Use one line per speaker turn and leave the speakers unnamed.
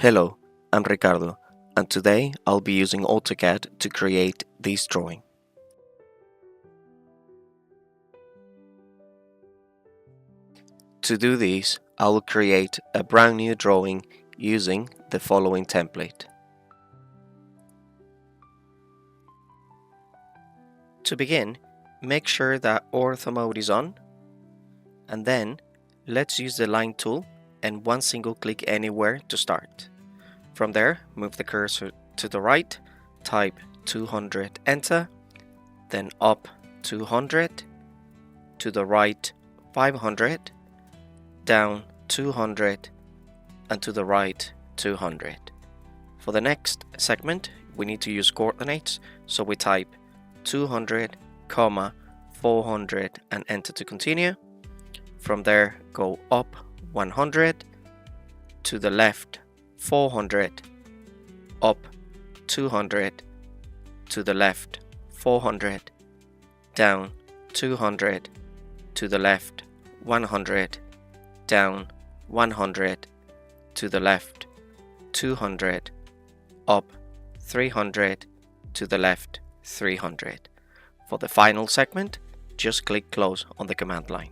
Hello, I'm Ricardo, and today I'll be using AutoCAD to create this drawing. To do this, I will create a brand new drawing using the following template. To begin, make sure that Ortho mode is on, and then let's use the line tool and one single click anywhere to start. From there, move the cursor to the right, type 200, enter, then up 200, to the right 500, down 200, and to the right 200. For the next segment, we need to use coordinates, so we type 200, 400 and enter to continue. From there, go up 100, to the left 400, up 200, to the left 400, down 200, to the left 100, down 100, to the left 200, up 300, to the left 300. For the final segment, just click close on the command line.